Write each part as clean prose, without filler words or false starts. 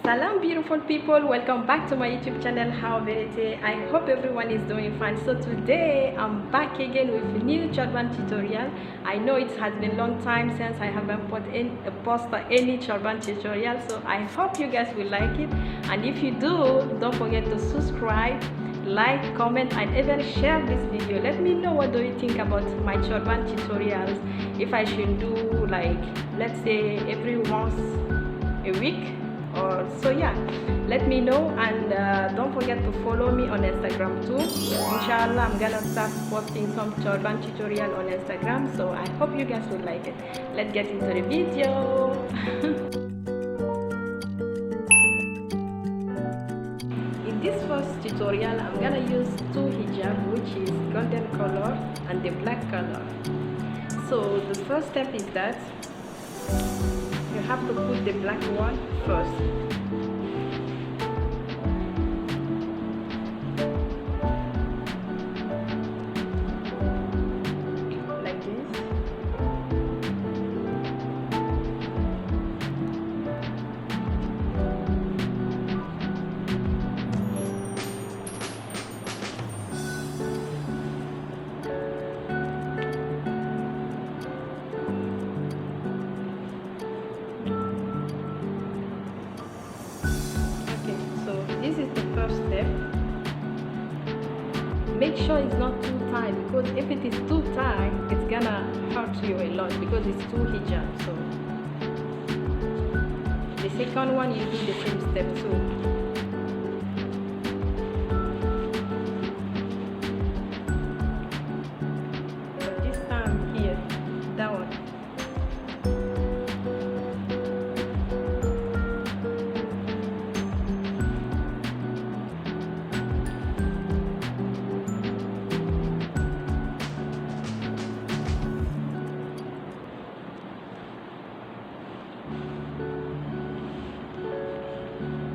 Salam beautiful people, welcome back to my YouTube channel How Verite. I hope everyone is doing fine. So today I'm back again with a new Chorban tutorial. I know it has been a long time since I haven't posted any Chorban tutorial, so I hope you guys will like it. And if you do, don't forget to subscribe, like, comment, and even share this video. Let me know what do you think about my Chorban tutorials. If I should do like, let's say every once a week or so, yeah, let me know. And don't forget to follow me on Instagram too. Inshallah, I'm gonna start posting some Chorban tutorial on Instagram, so I hope you guys will like it. Let's get into the video. In this first tutorial, I'm gonna use two hijab, which is golden color and the black color. So the first step is that you have to put the black one first. Like this. This is the first step. Make sure it's not too tight, because if it is too tight, it's gonna hurt you a lot because it's too hijab. So the second one, you do the same step too. But this time here, that one.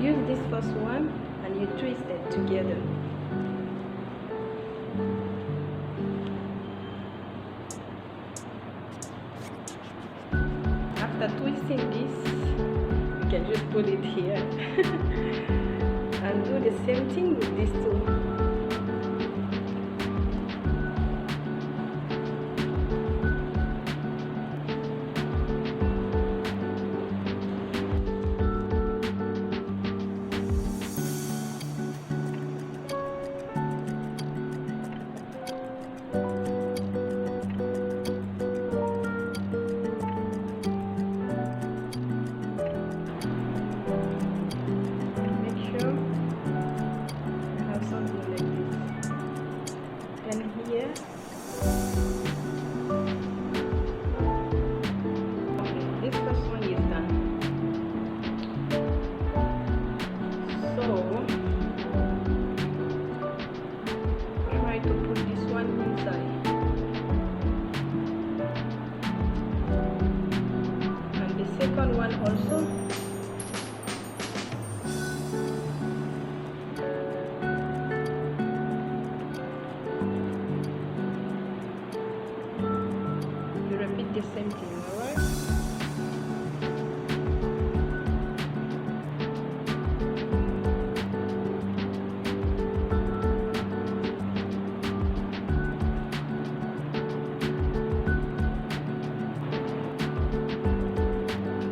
Use this first one and you twist it together. After twisting this, you can just put it here and do the same thing with these two. Here, this first one is done. So try to put this one inside, and the second one also. The same thing, alright?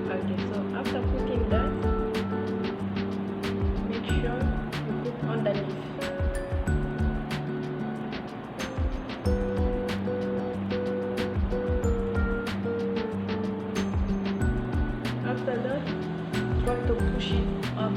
Okay, so after putting that, make sure you put underneath. After that, try to push it up.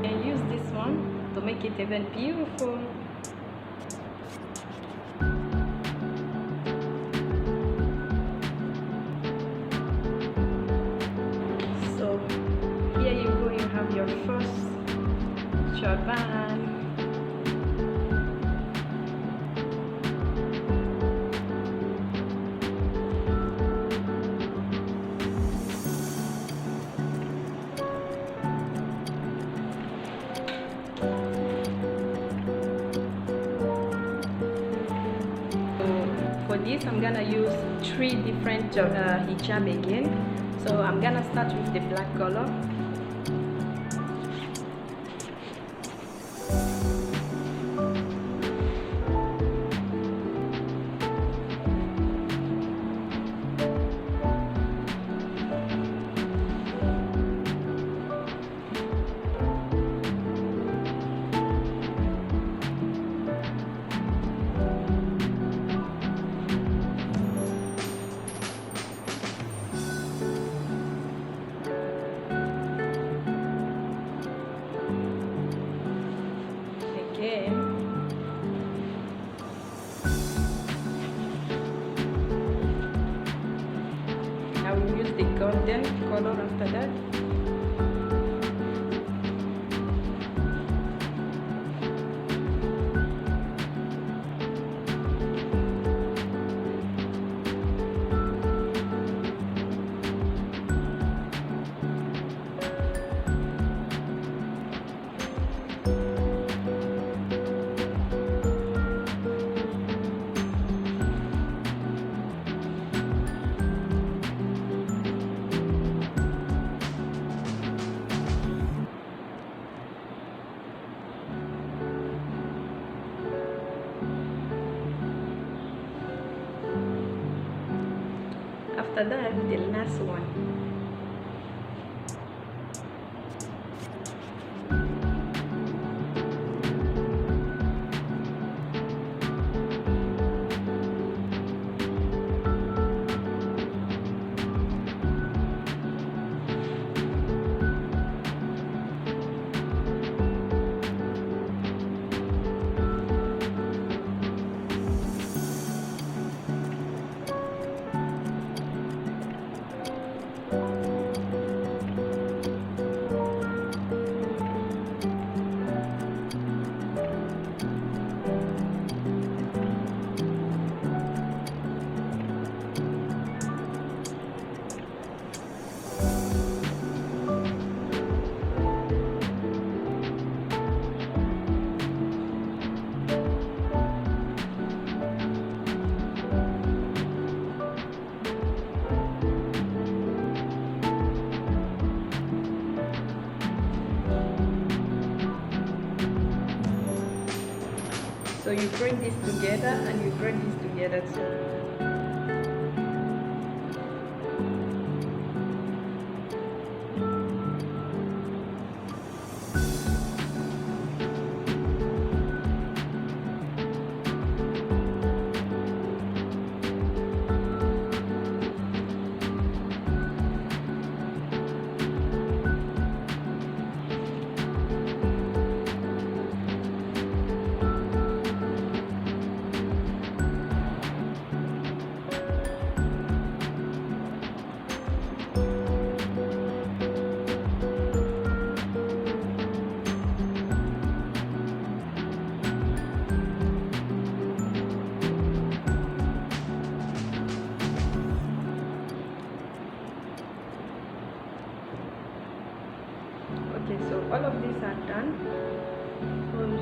And use this one to make it even beautiful. Here you go, you have your first Chorban. this I'm gonna use 3 different hijab again. So I'm gonna start with the black color. I will use the golden color after that. After that, the last one. So you bring this together and you bring this together too. Okay, so all of these are done.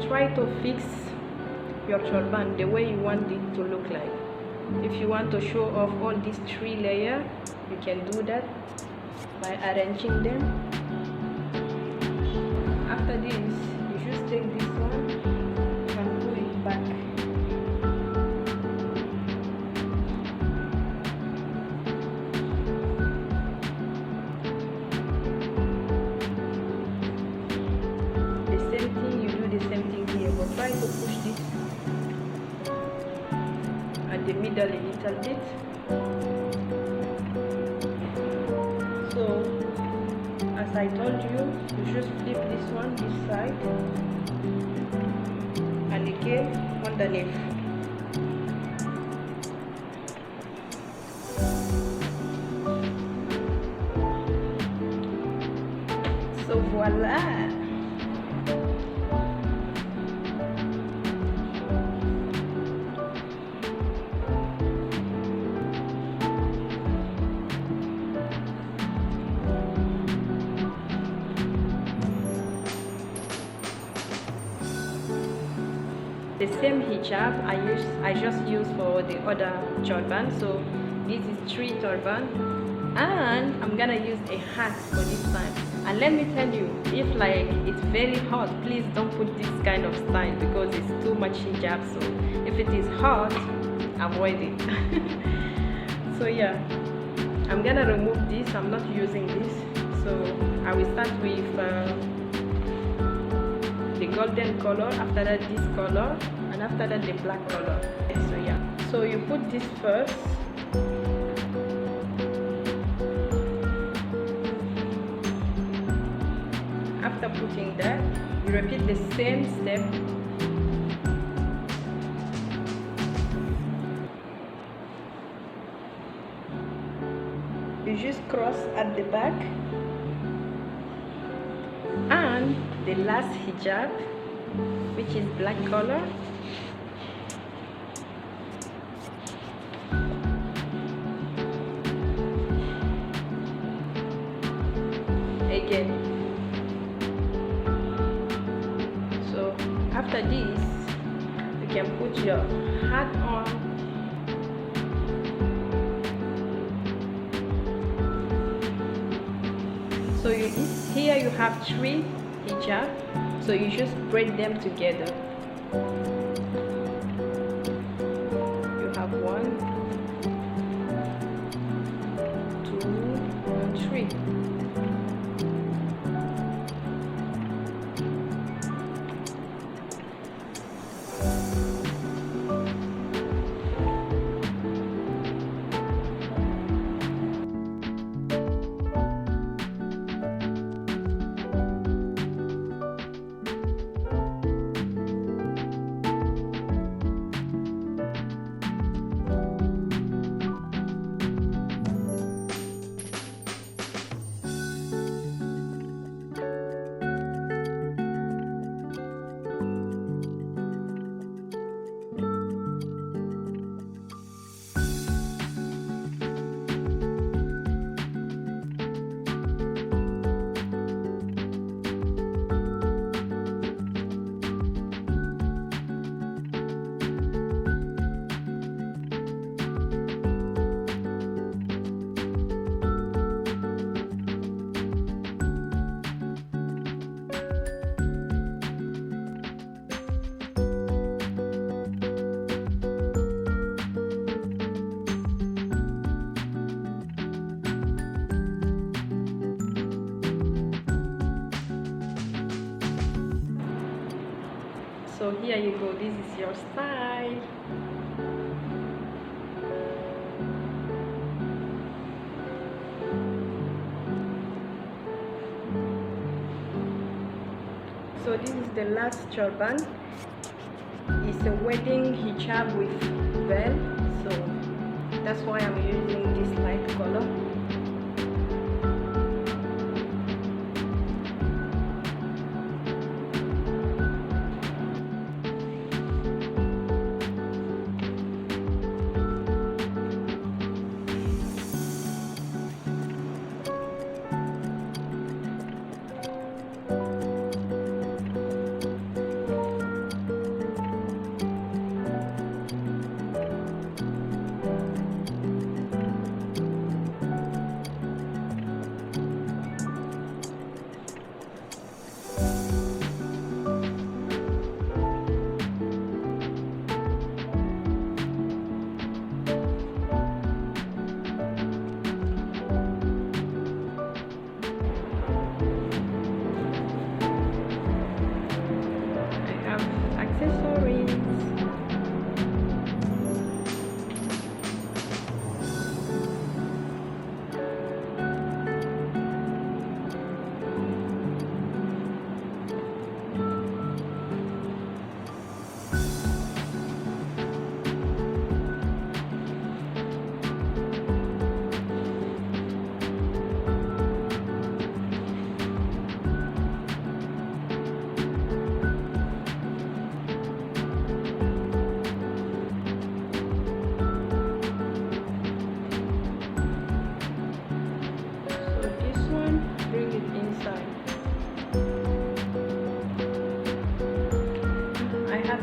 Try to fix your turban the way you want it to look like. If you want to show off all these 3 layers, you can do that by arranging them. After this, you just take this one and put it back. Try to push this at the middle a little bit. So as I told you, you just flip this one this side and again underneath. So voila. The the same hijab I just used for the other turban. So this is 3 turban, and I'm gonna use a hat for this time. And let me tell you, if like it's very hot, please don't put this kind of style because it's too much hijab. So if it is hot, avoid it. So yeah, I'm gonna remove this. I'm not using this, so I will start with the golden color, after that this color, and after that the black color. So yeah, so you put this first. After putting that, you repeat the same step. You just cross at the back, and the last hijab, which is black color, again. So after this, you can put your hat on. So here you have 3 hijab, so you just braid them together. You have 1, 2, and 3. So here you go, this is your style. So this is the last turban. It's a wedding hijab with veil, so that's why I'm using this light color.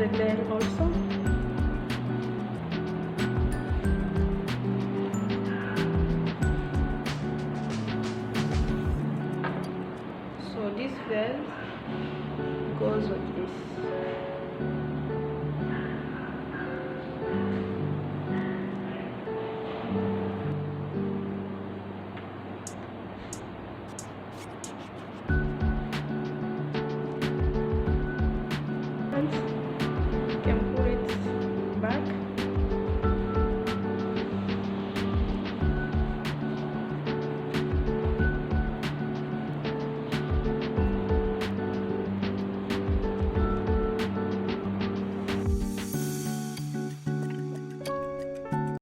the glare also.